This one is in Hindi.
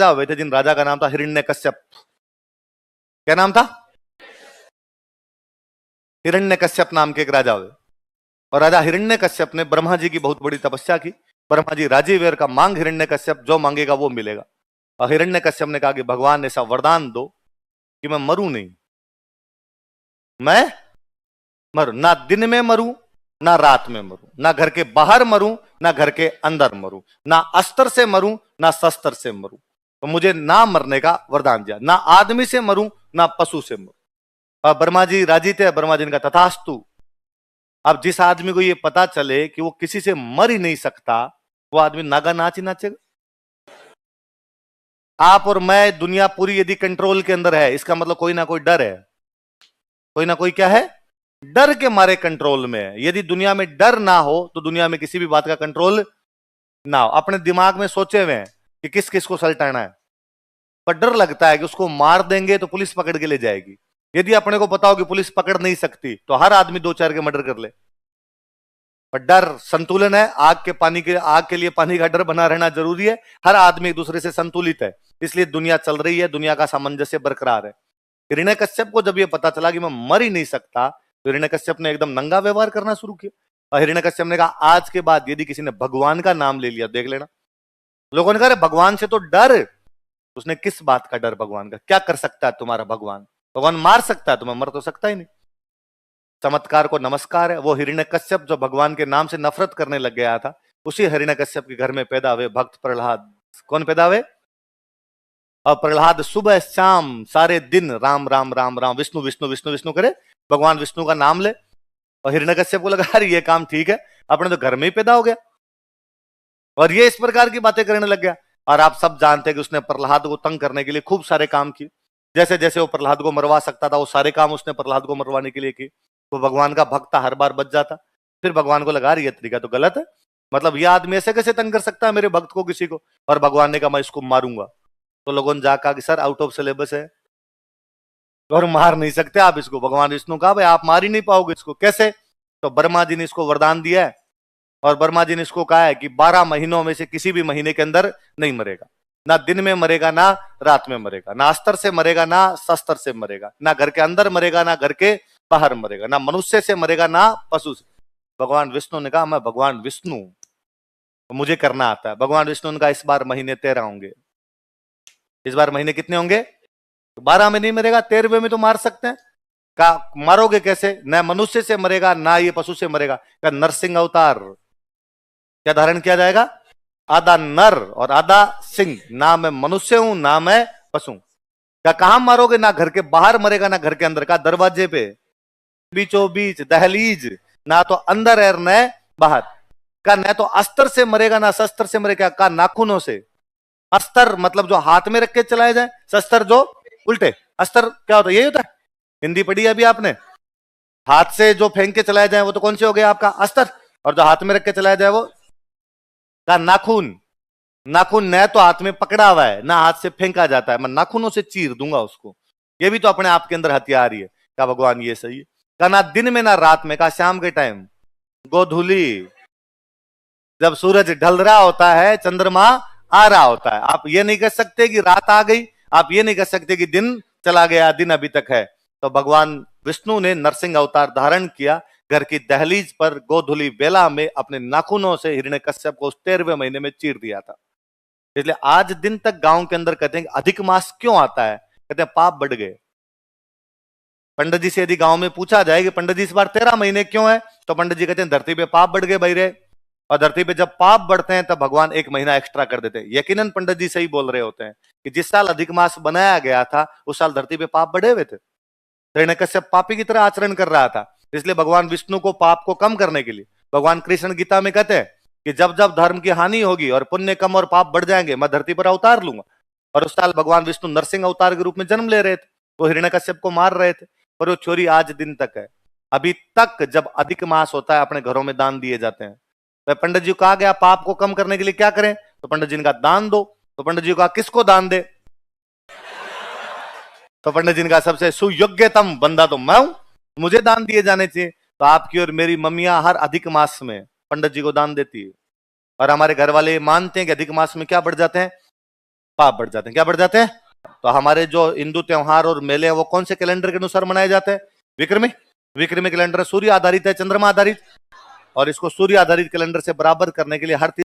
राजा हुए थे, जिन राजा का नाम था हिरण्यकश्यप। क्या नाम था? हिरण्यकश्यप नाम के एक राजा हुए। और राजा हिरण्यकश्यप ने ब्रह्मा जी की बहुत बड़ी तपस्या की। ब्रह्मा जी राजीव वेर का मांग हिरण्यकश्यप, जो मांगेगा वो मिलेगा। और हिरण्यकश्यप ने कहा कि भगवान ऐसा वरदान दो कि मैं मरूं नहीं, मैं मरूं ना, दिन में मरूं ना रात में मरूं, ना घर के बाहर मरूं ना घर के अंदर मरूं, ना अस्त्र से मरूं ना शस्त्र से मरूं। तो मुझे ना मरने का वरदान दिया, ना आदमी से मरूं ना पशु से मरूं। और ब्रह्मा जी राजी थे। ब्रह्मा जी ने कहा तथास्तु। अब जिस आदमी को ये पता चले कि वो किसी से मर ही नहीं सकता, वो आदमी नागा नाच ही नाचेगा। आप और मैं, दुनिया पूरी यदि कंट्रोल के अंदर है, इसका मतलब कोई ना कोई डर है, कोई ना कोई क्या है, डर के मारे कंट्रोल में है। यदि दुनिया में डर ना हो तो दुनिया में किसी भी बात का कंट्रोल ना हो। अपने दिमाग में सोचे हुए हैं कि किस किस को सल्टाना है, पर डर लगता है कि उसको मार देंगे तो पुलिस पकड़ के ले जाएगी। यदि अपने को पता हो कि पुलिस पकड़ नहीं सकती तो हर आदमी दो चार के मर्डर कर ले। पर डर संतुलन है। आग के लिए पानी का डर बना रहना जरूरी है। हर आदमी एक दूसरे से संतुलित है, इसलिए दुनिया चल रही है, दुनिया का सामंजस्य बरकरार है। हिरण्यकश्यप को जब यह पता चला कि मैं मर ही नहीं सकता, तो हिरण्यकश्यप ने एकदम नंगा व्यवहार करना शुरू किया। और हिरण्यकश्यप ने कहा आज के बाद यदि किसी ने भगवान का नाम ले लिया, देख लेना। लोगों ने कहा भगवान से तो डर। उसने किस बात का डर? भगवान का क्या कर सकता है तुम्हारा भगवान? भगवान मार सकता है तुम्हें, मर तो सकता ही नहीं। चमत्कार को नमस्कार है। वो हिरण्यकश्यप जो भगवान के नाम से नफरत करने लग गया था, उसी हिरण्यकश्यप के घर में पैदा हुए भक्त प्रहलाद। कौन पैदा हुए? और प्रहलाद सुबह शाम सारे दिन राम राम राम राम, विष्णु विष्णु विष्णु विष्णु करे, भगवान विष्णु का नाम ले। और हिरण्यकश्यप को लगा अरे ये काम ठीक है, अपने तो घर में ही पैदा हो गया, और ये इस प्रकार की बातें करने लग गया। और आप सब जानते हैं कि उसने प्रहलाद को तंग करने के लिए खूब सारे काम किए। जैसे जैसे वो प्रहलाद को मरवा सकता था, वो सारे काम उसने प्रहलाद को मरवाने के लिए किए। वो भगवान का भक्त हर बार बच जाता। फिर भगवान को लगा ये तरीका तो गलत है, मतलब ये आदमी ऐसे कैसे तंग कर सकता है मेरे भक्त को, किसी को। और भगवान ने कहा मैं इसको मारूंगा। तो लोगों ने जाकर कि सर आउट ऑफ सिलेबस है और मार नहीं सकते आप इसको। भगवान विष्णु कहा भाई आप मार ही नहीं पाओगे इसको, कैसे? तो ब्रह्मा जी ने इसको वरदान दिया है, और ब्रह्मा जी ने इसको कहा है कि 12 महीनों में से किसी भी महीने के अंदर नहीं मरेगा। ना दिन में मरेगा ना रात में मरेगा, ना अस्त्र से मरेगा ना शस्त्र से मरेगा, ना घर के अंदर मरेगा ना घर के बाहर मरेगा, ना मनुष्य से मरेगा ना पशु से। भगवान विष्णु ने कहा मैं भगवान विष्णु, मुझे करना आता है। भगवान विष्णु ने कहा इस बार महीने 13 होंगे। इस बार महीने कितने होंगे? 12 में नहीं मरेगा, 13वें में तो मार सकते हैं। कहा मारोगे कैसे? ना मनुष्य से मरेगा ना ये पशु से मरेगा। कहा नरसिंह अवतार क्या धारण किया जाएगा? आधा नर और आधा सिंह, ना मैं मनुष्य हूं ना मैं पशु। क्या कहां मारोगे? ना घर के बाहर मरेगा ना घर के अंदर। का दरवाजे पे, बीचों बीच, दहलीज, ना तो अंदर है न बाहर। का न तो अस्त्र से मरेगा ना शस्त्र से मरेगा। का नाखूनों से। अस्त्र मतलब जो हाथ में रख के चलाए जाए, शस्त्र जो उल्टे। अस्त्र क्या होता है? यही होता है, हिंदी पढ़ी है अभी आपने। हाथ से जो फेंक के चलाए जाए वो तो कौन से हो गया आपका? अस्त्र। और जो हाथ में रख के चलाया जाए वो का नाखून। नाखून न तो हाथ में पकड़ा हुआ है ना हाथ से फेंका जाता है, मैं नाखूनों से चीर दूंगा उसको। ये भी तो अपने आप के अंदर हथियार ही है। क्या भगवान ये सही है? का ना दिन में ना रात में। का शाम के टाइम, गोधूली, जब सूरज ढल रहा होता है, चंद्रमा आ रहा होता है। आप ये नहीं कह सकते कि रात आ गई, आप ये नहीं कह सकते कि दिन चला गया, दिन अभी तक है। तो भगवान विष्णु ने नरसिंह अवतार धारण किया, घर की दहलीज पर गोधूली बेला में अपने नाखूनों से हिरण्यकश्यप को उस 13वें महीने में चीर दिया था। इसलिए आज दिन तक गांव के अंदर कहते हैं कि अधिक मास क्यों आता है? कहते हैं पाप बढ़ गए। पंडित जी से यदि गांव में पूछा जाए कि पंडित जी इस बार 13 महीने क्यों है, तो पंडित जी कहते हैं धरती पे पाप बढ़ गए भाई रे। और धरती पे जब पाप बढ़ते हैं तब भगवान 1 महीना एक्स्ट्रा कर देते हैं। यकीनन पंडित जी सही बोल रहे होते हैं कि जिस साल अधिक मास बनाया गया था उस साल धरती पे पाप बढ़े हुए थे। हिरण्यकश्यप पापी की तरह आचरण कर रहा था, इसलिए भगवान विष्णु को पाप को कम करने के लिए भगवान कृष्ण गीता में कहते हैं कि जब जब धर्म की हानि होगी और पुण्य कम और पाप बढ़ जाएंगे, मैं धरती पर अवतार लूंगा। और उस साल भगवान विष्णु नरसिंह अवतार के रूप में जन्म ले रहे थे, वो हिरण्यकश्यप को मार रहे थे। और वो चोरी आज दिन तक है। अभी तक जब अधिक मास होता है अपने घरों में दान दिए जाते हैं। तो पंडित जी को कहा गया पाप को कम करने के लिए क्या करें, तो पंडित जी ने कहा दान दो। तो पंडित जी को कहा किसको दान दे? तो पंडित जी ने कहा सबसे सुयोग्यतम बंदा तो मैं हूं, मुझे दान दिए जाने चाहिए। तो आपकी और मेरी मम्मियां हर अधिक मास में पंडित जी को दान देती है। और हमारे घर वाले मानते हैं कि अधिक मास में क्या बढ़ जाते हैं? पाप बढ़ जाते हैं। क्या बढ़ जाते हैं? तो हमारे जो हिंदू त्योहार और मेले हैं वो कौन से कैलेंडर के अनुसार मनाए जाते हैं? विक्रमी। विक्रमी कैलेंडर सूर्य आधारित है, चंद्रमा आधारित, और इसको सूर्य आधारित कैलेंडर से बराबर करने के लिए हर